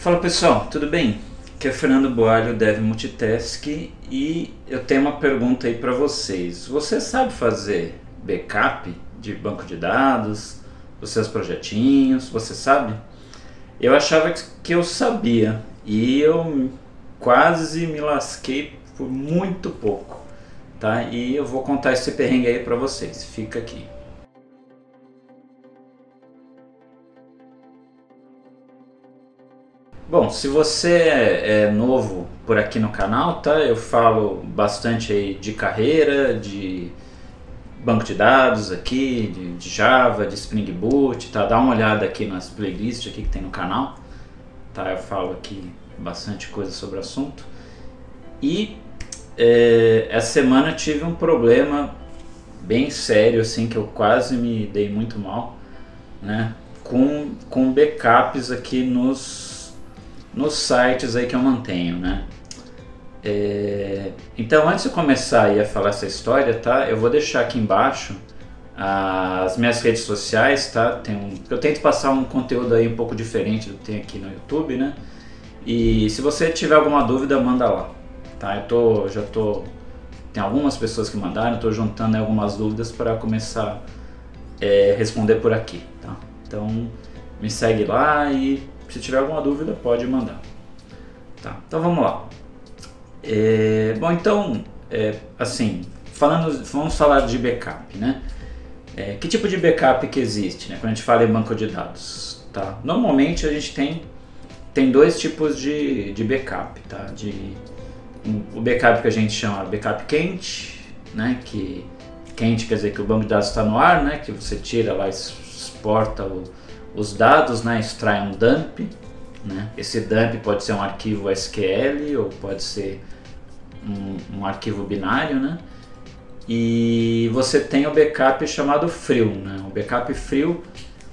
Fala pessoal, tudo bem? Aqui é Fernando Boalho, Dev Multitask, e eu tenho uma pergunta aí para vocês. Você sabe fazer backup de banco de dados, dos seus projetinhos? Você sabe? Eu achava que eu sabia e eu quase me lasquei por muito pouco, tá? E eu vou contar esse perrengue aí para vocês. Fica aqui. Bom, se você é novo por aqui no canal, tá? Eu falo bastante aí de carreira, de banco de dados aqui, de Java, de Spring Boot, tá? Dá uma olhada aqui nas playlists aqui que tem no canal, tá? Eu falo aqui bastante coisa sobre o assunto. E essa semana eu tive um problema bem sério, assim, que eu quase me dei muito mal, né? Com backups aqui nos sites aí que eu mantenho, né? Então, antes de começar aí a falar essa história, tá? Eu vou deixar aqui embaixo as minhas redes sociais, tá? Eu tento passar um conteúdo aí um pouco diferente do que tem aqui no YouTube, né? E se você tiver alguma dúvida, manda lá, tá? Tem algumas pessoas que mandaram, estou juntando algumas dúvidas para começar a responder por aqui, tá? Então, me segue lá e se tiver alguma dúvida, pode mandar. Tá, então vamos lá. Bom, então, assim, vamos falar de backup, né? Que tipo de backup que existe, né, quando a gente fala em banco de dados? Tá? Normalmente a gente tem dois tipos de backup, tá? O backup que a gente chama backup quente, né? Que quente quer dizer que o banco de dados está no ar, né? Que você tira lá, exporta os dados, né, extrai um dump, né? Esse dump pode ser um arquivo SQL ou pode ser um arquivo binário, né? E você tem o backup chamado frio, né? O backup frio,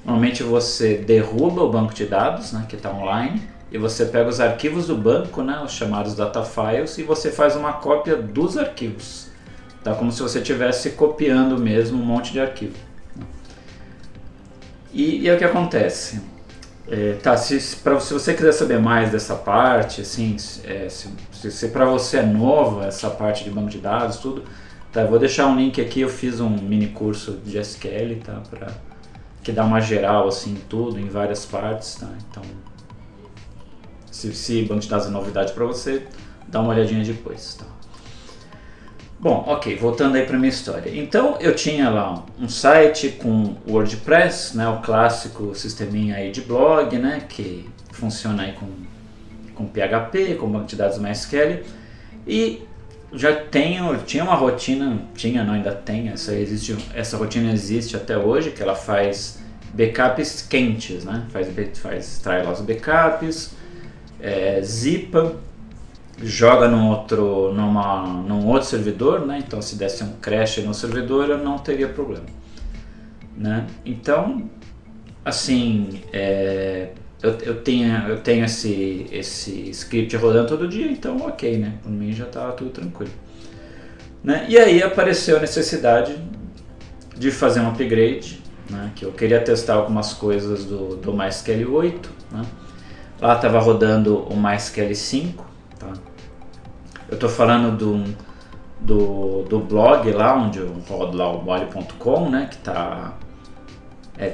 normalmente você derruba o banco de dados, né, que está online, e você pega os arquivos do banco, né, os chamados data files, e você faz uma cópia dos arquivos, tá? Como se você estivesse copiando mesmo um monte de arquivo. E é o que acontece. Se você quiser saber mais dessa parte, assim, se para você é nova essa parte de banco de dados, tudo, tá, eu vou deixar um link aqui. Eu fiz um mini curso de SQL, tá, que dá uma geral assim tudo em várias partes, tá? Então, se banco de dados é novidade para você, dá uma olhadinha depois, tá? Bom, ok, voltando aí para minha história. Então eu tinha lá um site com WordPress, né, o clássico sisteminha aí de blog, né, que funciona aí com PHP, com banco de dados MySQL, e tinha uma rotina, ainda tem, essa rotina existe até hoje, que ela faz backups quentes, né, extrai lá os backups, zipa, joga num outro servidor, né? Então se desse um crash no servidor eu não teria problema, né? Então, assim, eu tenho esse script rodando todo dia, então ok, né? Por mim já estava tudo tranquilo, né? E aí apareceu a necessidade de fazer um upgrade, né? Que eu queria testar algumas coisas do MySQL 8, né? Lá estava rodando o MySQL 5, tá? Eu estou falando do blog lá, onde eu rodo lá o boalho.com, né, que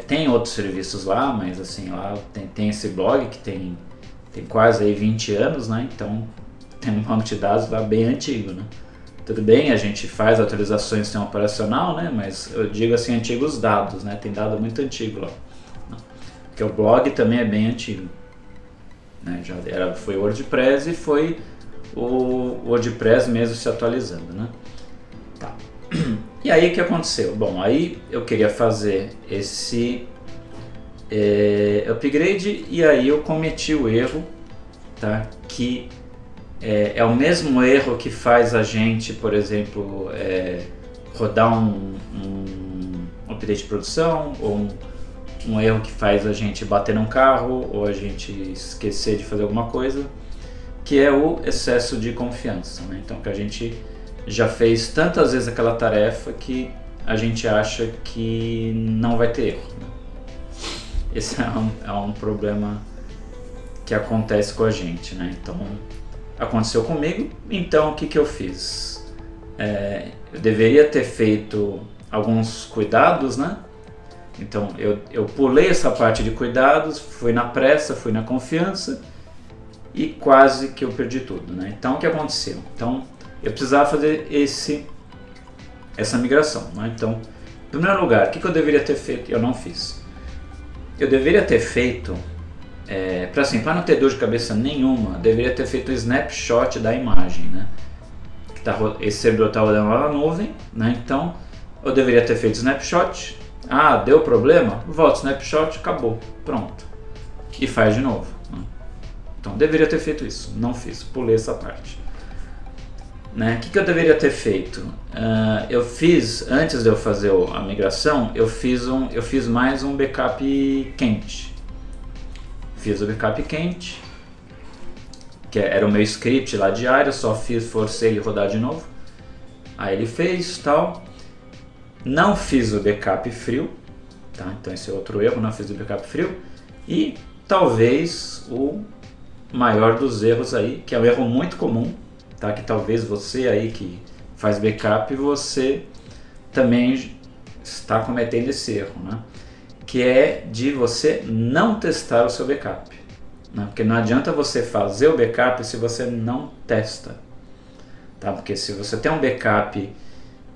tem outros serviços lá, mas assim, lá tem esse blog que tem quase aí 20 anos, né, então tem um banco de dados lá bem antigo, né. Tudo bem, a gente faz atualizações do sistema operacional, né, mas eu digo assim, antigos dados, né, tem dado muito antigo lá, né, porque o blog também é bem antigo, né, foi WordPress e foi o WordPress mesmo se atualizando, né? Tá. E aí o que aconteceu? Bom, aí eu queria fazer esse upgrade e aí eu cometi o erro, tá? Que é o mesmo erro que faz a gente, por exemplo, rodar um update de produção, ou um erro que faz a gente bater num carro, ou a gente esquecer de fazer alguma coisa, que é o excesso de confiança, né? Então, que a gente já fez tantas vezes aquela tarefa que a gente acha que não vai ter erro, né? Esse é um problema que acontece com a gente, né? Então, aconteceu comigo, então o que eu fiz? Eu deveria ter feito alguns cuidados, né? Então eu pulei essa parte de cuidados, fui na pressa, fui na confiança e quase que eu perdi tudo, né? Então o que aconteceu? Então eu precisava fazer essa migração, né? Então, em primeiro lugar, o que eu deveria ter feito? Eu não fiz. Eu deveria ter feito, para não ter dor de cabeça nenhuma, eu deveria ter feito o snapshot da imagem, né? Esse servidor está rodando lá na nuvem, né? Então eu deveria ter feito snapshot. Ah, deu problema? Volta o snapshot, acabou, pronto. E faz de novo, né? Então deveria ter feito isso, não fiz, pulei essa parte, né? O que eu deveria ter feito? Eu fiz, antes de eu fazer a migração, eu fiz mais um backup quente. Fiz o backup quente, que era o meu script lá diário, só forcei ele rodar de novo. Aí ele fez tal. Não fiz o backup frio, tá? Então esse é outro erro, não fiz o backup frio. E talvez o maior dos erros aí, que é um erro muito comum, tá? Que talvez você aí que faz backup, você também está cometendo esse erro, né? Que é de você não testar o seu backup, né? Porque não adianta você fazer o backup se você não testa, tá? Porque se você tem um backup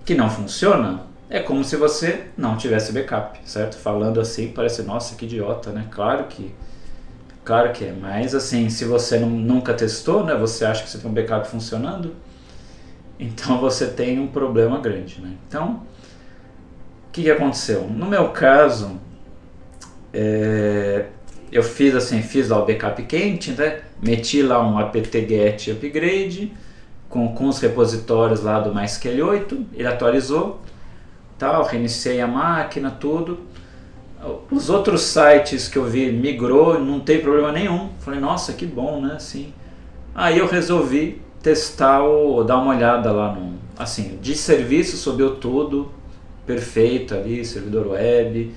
que não funciona, é como se você não tivesse backup, certo? Falando assim parece, nossa, que idiota, né? Claro que é, mas assim, se você nunca testou, né? Você acha que você tem um backup funcionando, então você tem um problema grande, né? Então, o que aconteceu? No meu caso, eu fiz lá o backup quente, né? Meti lá um apt-get upgrade com os repositórios lá do MySQL 8, ele atualizou, tal, reiniciei a máquina, tudo. Os outros sites que eu vi migrou, não tem problema nenhum. Falei, nossa, que bom, né? Assim, aí eu resolvi testar dar uma olhada lá assim, de serviço subiu tudo perfeito ali, servidor web.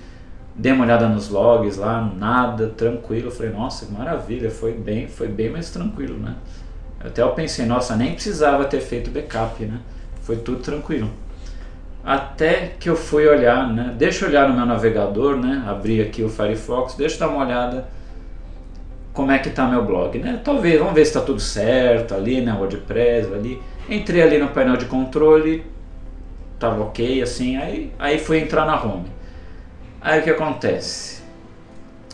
Dei uma olhada nos logs lá, nada, tranquilo. Falei, nossa, que maravilha, foi bem mais tranquilo, né? Até eu pensei, nossa, nem precisava ter feito backup, né? Foi tudo tranquilo. Até que eu fui olhar, né? Deixa eu olhar no meu navegador, né? Abri aqui o Firefox, deixa eu dar uma olhada como é que tá meu blog, né? Talvez, vamos ver se está tudo certo ali, né? WordPress ali. Entrei ali no painel de controle, tava ok, assim, aí fui entrar na home. Aí o que acontece?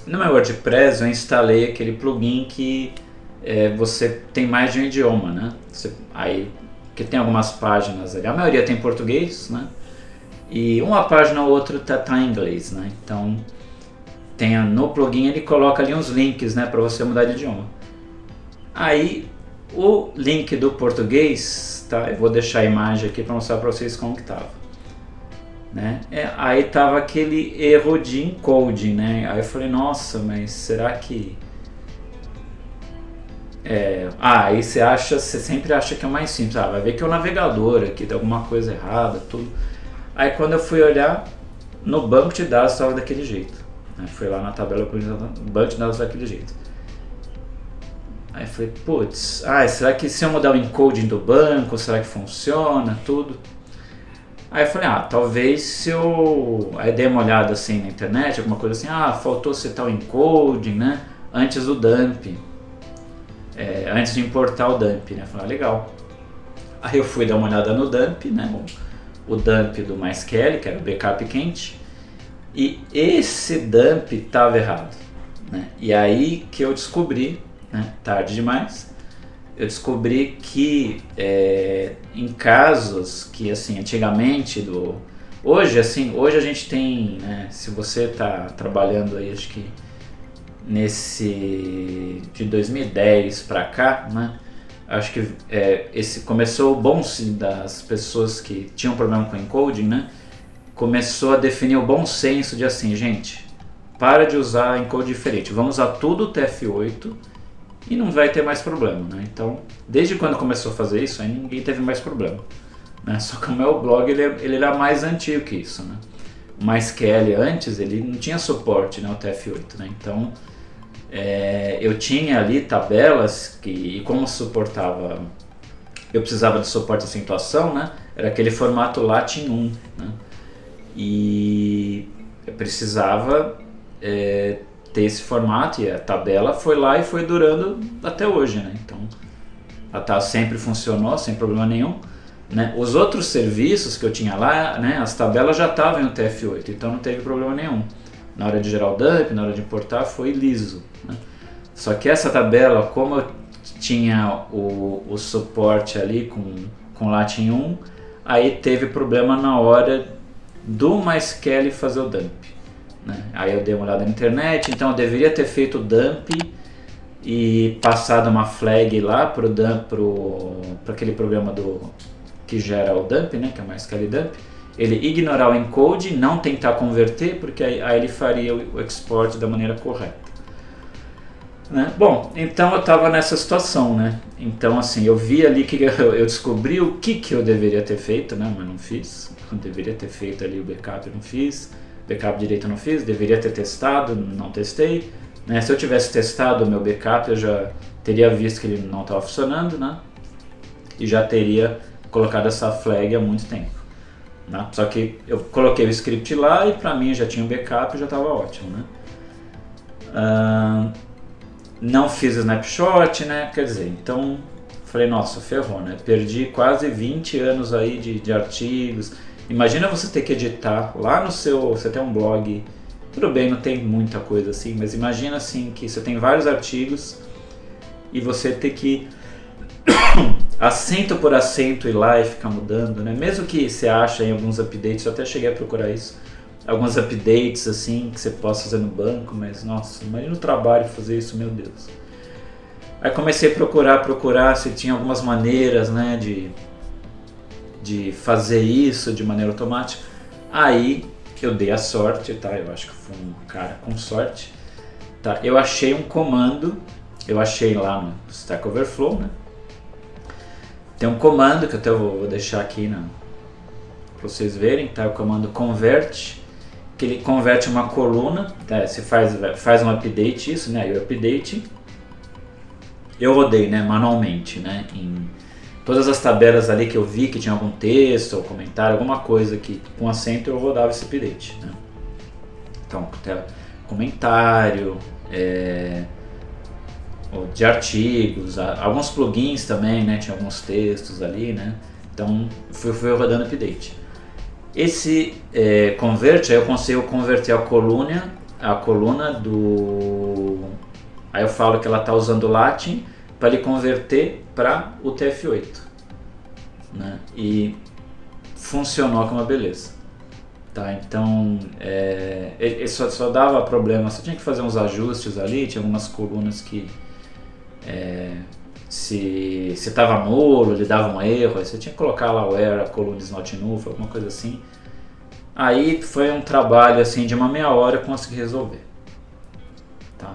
No meu WordPress eu instalei aquele plugin que você tem mais de um idioma, né? Que tem algumas páginas ali, a maioria tem português, né? E uma página ou outra tá em inglês, né? Então no plugin ele coloca ali uns links, né, para você mudar de idioma. Aí o link do português, tá? Eu vou deixar a imagem aqui para mostrar para vocês como que tava, né? Aí tava aquele erro de encoding, né? Aí eu falei, nossa, mas será que aí você sempre acha que é mais simples, vai ver que é o navegador aqui, tem alguma coisa errada, tudo. Aí quando eu fui olhar, no banco de dados estava daquele jeito, né? Fui lá na tabela do banco de dados daquele jeito. Aí eu falei, putz, será que se eu mudar o encoding do banco, será que funciona, tudo? Aí eu falei, talvez se eu... Aí dei uma olhada assim na internet, alguma coisa assim, faltou citar o encoding, né, antes do dump. Antes de importar o dump, né? Falei, legal. Aí eu fui dar uma olhada no dump, né? O dump do MySQL, que era o backup quente, e esse dump estava errado, né? E aí que eu descobri, né? Tarde demais, eu descobri que em casos que assim, antigamente hoje a gente tem, né? Se você está trabalhando aí, acho que de 2010 para cá, né? Acho que começou o bom sim das pessoas que tinham problema com encoding, né? Começou a definir o bom senso de assim, gente, para de usar encode diferente, vamos usar tudo TF8 e não vai ter mais problema, né? Então, desde quando começou a fazer isso, aí ninguém teve mais problema, né? Só que o meu blog ele era mais antigo que isso, né? O MySQL antes ele não tinha suporte, né, o TF8, né? Então eu tinha ali tabelas e como suportava, eu precisava de suporte à acentuação, né? Era aquele formato Latin 1, né? E eu precisava ter esse formato, e a tabela foi lá e foi durando até hoje, né? Então sempre funcionou sem problema nenhum, né? Os outros serviços que eu tinha lá, né, as tabelas já estavam no TF8, então não teve problema nenhum. Na hora de gerar o dump, na hora de importar, foi liso, né? Só que essa tabela, como eu tinha o suporte ali com Latin 1, aí teve problema na hora do MySQL fazer o dump, né? Aí eu dei uma olhada na internet, então eu deveria ter feito o dump e passado uma flag lá para aquele programa que gera o dump, né, que é o MySQL dump, ele ignorar o encode, não tentar converter, porque aí ele faria o export da maneira correta, né? Bom, então eu estava nessa situação, né? Então assim, eu vi ali que eu descobri o que eu deveria ter feito, né? Mas não fiz. Eu deveria ter feito ali o backup, eu não fiz. Backup direito eu não fiz. Deveria ter testado, não testei, né? Se eu tivesse testado o meu backup, eu já teria visto que ele não estava funcionando, né? E já teria colocado essa flag há muito tempo, né? Só que eu coloquei o script lá e para mim já tinha um backup e já estava ótimo, né? Não fiz snapshot, né? Quer dizer, então falei, nossa, ferrou, né? Perdi quase 20 anos aí de artigos. Imagina você ter que editar lá no seu... Você tem um blog, tudo bem, não tem muita coisa assim, mas imagina assim que você tem vários artigos e você ter que acento por acento ir lá e ficar mudando, né? Mesmo que você ache em alguns updates, eu até cheguei a procurar isso, alguns updates assim que você possa fazer no banco, mas nossa, imagina o trabalho de fazer isso, meu Deus. Aí comecei a procurar se tinha algumas maneiras, né, de fazer isso de maneira automática. Aí eu dei a sorte, tá? Eu acho que fui um cara com sorte, tá? Eu achei um comando, eu achei lá no Stack Overflow, né? Tem um comando que eu até vou deixar aqui para vocês verem, tá? O comando convert, que ele converte uma coluna, tá? Você faz um update, isso, né? E o update eu rodei, né, manualmente, né, em todas as tabelas ali que eu vi que tinha algum texto ou comentário, alguma coisa que com acento eu rodava esse update, né? Então, até comentário, de artigos, alguns plugins também, né, tinha alguns textos ali, né? Então fui rodando update. Esse convert, aí eu consigo converter a coluna do... Aí eu falo que ela está usando Latin para ele converter para o TF8, né? E funcionou com uma beleza, tá? Então ele só dava problema, você tinha que fazer uns ajustes ali, tinha algumas colunas que se estava nulo, ele dava um erro, aí você tinha que colocar lá o error, a coluna is not null, alguma coisa assim. Aí foi um trabalho assim de uma meia hora eu consegui resolver, tá?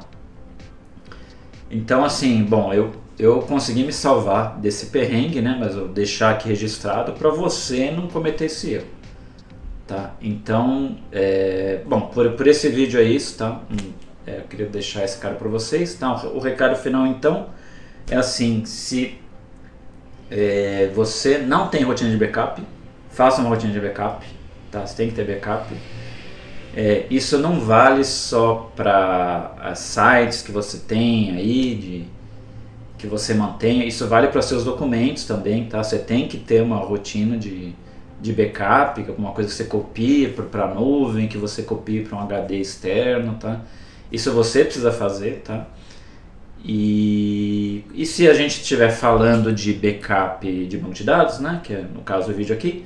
Então assim, bom, eu consegui me salvar desse perrengue, né? Mas eu vou deixar aqui registrado para você não cometer esse erro, tá? Então, bom, por esse vídeo é isso, tá? Eu queria deixar esse cara para vocês, tá? O recado final então é assim, se você não tem rotina de backup, faça uma rotina de backup, tá? Você tem que ter backup. Isso não vale só para sites que você tem aí, que você mantenha, isso vale para seus documentos também, tá? Você tem que ter uma rotina de backup, alguma coisa que você copie para a nuvem, que você copie para um HD externo, tá? Isso você precisa fazer, tá? E se a gente estiver falando de backup de banco de dados, né, que é no caso do vídeo aqui,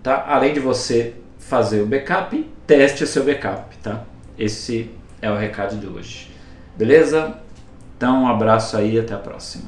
tá? Além de você fazer o backup, teste o seu backup, tá? Esse é o recado de hoje. Beleza? Então um abraço aí e até a próxima.